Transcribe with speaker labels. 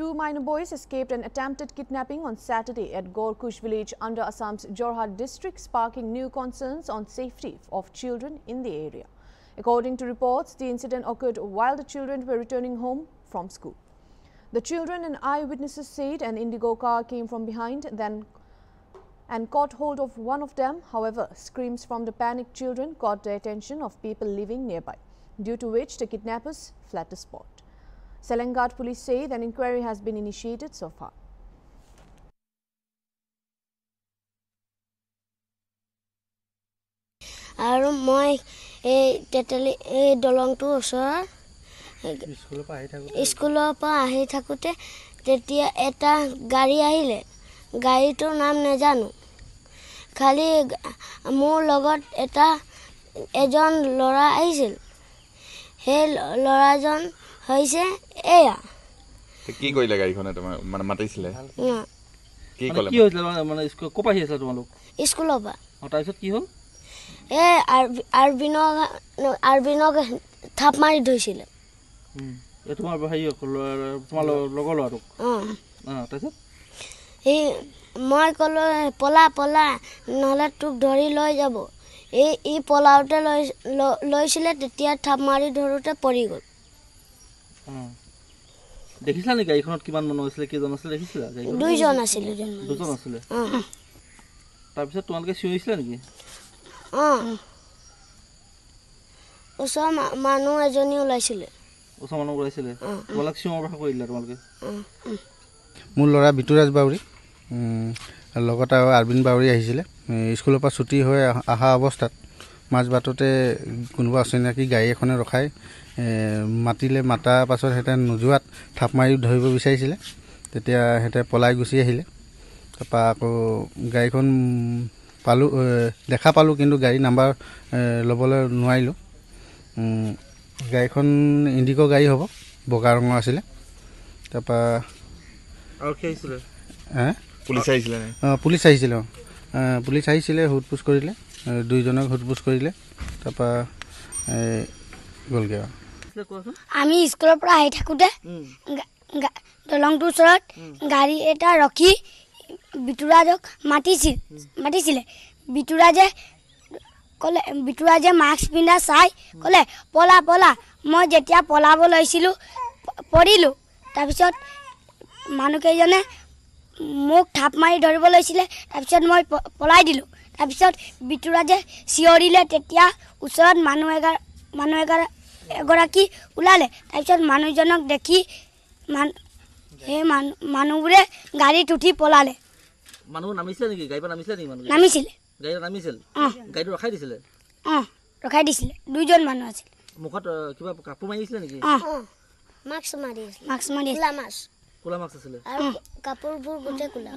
Speaker 1: Two minor boys escaped an attempted kidnapping on Saturday at Gorkush village under Assam's Jorhat district, sparking new concerns on safety of children in the area. According to reports, the incident occurred while the children were returning home from school. The children and eyewitnesses said an Indigo car came from behind and caught hold of one of them. However, screams from the panicked children caught the attention of people living nearby, due to which the kidnappers fled the spot. Selangad police say an inquiry has been initiated so far.
Speaker 2: আৰু মই এই Tetley এই দলংটো ওচৰৰ স্কুলৰ পৰা আহি থাকোতে তেতিয়া এটা গাড়ী আহিলে গাড়ীটোৰ নাম নেজানো খালি মোৰ লগত এটা এজন লৰা আহিছিল সেই লৰাজন হৈছে এয়া
Speaker 3: কি কইলা গাড়ীখনে তোমাৰ মানে মাতিছিলে কি কলে
Speaker 4: কি হৈছিল মানে কোপা আহিছিল তোমালোক
Speaker 2: স্কুলৰ পৰা
Speaker 4: তাৰপিছত কি হ'ল
Speaker 2: এ আৰবিনক থাপ মাৰি ধৰিছিলে
Speaker 4: এ তোমাৰ ভাই তোমাৰ লগৰ লৰাটো তাৰপিছত
Speaker 2: এই মই কলো পলা পলা নহলে তোক ধৰি লৈ যাব এই পলাওতে লৈছিলে তেতিয়া থাপ মাৰি ধৰোতে পৰি গল
Speaker 4: দেখিছা নে গাড়ীখনত কিমান মানুহ আছিল কেজন আছিল দেখিছিলা
Speaker 2: দুইজন আছিল
Speaker 4: তাৰপিছত তোমালোকে চিঞৰিছিলা নেকি
Speaker 2: ওচৰ মানুহ এজনী ওলাইছিলে
Speaker 4: তোমালোক চিঞৰ বাখৰ কৰিলা তোমালোকে
Speaker 5: মোৰ ল'ৰা বিতুৰাজ বাউৰী লগত আৰু আৰবিন বাউৰী আহিছিলে স্কুলৰ পৰা ছুটি হৈ অহা অৱস্থাত মাজ বাটতে কোনোবা অচিনাকি গাড়ী এখনে ৰখাই মাতিলে মাতাৰ পাছত হেঁতে নোযোৱাত থাপ মাৰি ধৰিব বিচাৰিছিলে তেতিয়া হেঁতে পলাই গুচি আহিলে তাৰপৰা আকৌ গাড়ীখন দেখা পালোঁ কিন্তু গাড়ী নাম্বাৰ ল'বলৈ নোৱাৰিলোঁ গাড়ীখন ইণ্ডিগ' গাড়ী হ'ব বগা ৰঙৰ আছিলে তাৰপৰা পুলিচ আহিছিলে সোধ-পোছ কৰিলে দুইজনক সোধ-পোছ কৰিলে তাৰপৰা গ'লগৈ আৰু
Speaker 2: আমি স্কুলৰ পৰা আহি থাকোঁতে দলংটোৰ ওচৰত গাড়ী এটা ৰখি বিতুৰাজক মাতিছিলে বিতুৰাজে মাস্ক পিন্ধা চাই ক'লে পলা পলা মই যেতিয়া পলাব লৈছিলোঁ পৰিলোঁ তাৰপিছত মানুহকেইজনে মোক থাপ মাৰি ধৰিব লৈছিলে তাৰপিছত মই পলাই দিলোঁ তাৰপিছত বিতুৰাজে চিঞৰিলে তেতিয়া ওচৰত মানুহ এগৰাকী ওলালে তাৰপিছত মানুহজনক দেখি সেই মানুহবোৰে গাড়ীত উঠি পলালে
Speaker 4: মানুহ নামিছিলে নেকি গাড়ীৰ পৰা নামিছিলে নেকি মানুহ
Speaker 2: নামিছিলে
Speaker 4: গাড়ীত নামিছিল গাড়ীটো ৰখাই দিছিলে
Speaker 2: ৰখাই দিছিলে দুইজন মানুহ আছিল
Speaker 4: মুখত কিবা কাপোৰ মাৰিছিলে নেকি
Speaker 2: মাস্ক মাৰি ক'লা মাস্ক
Speaker 4: আছিলে
Speaker 2: আৰু কাপোৰবোৰ গোটেই ক'লা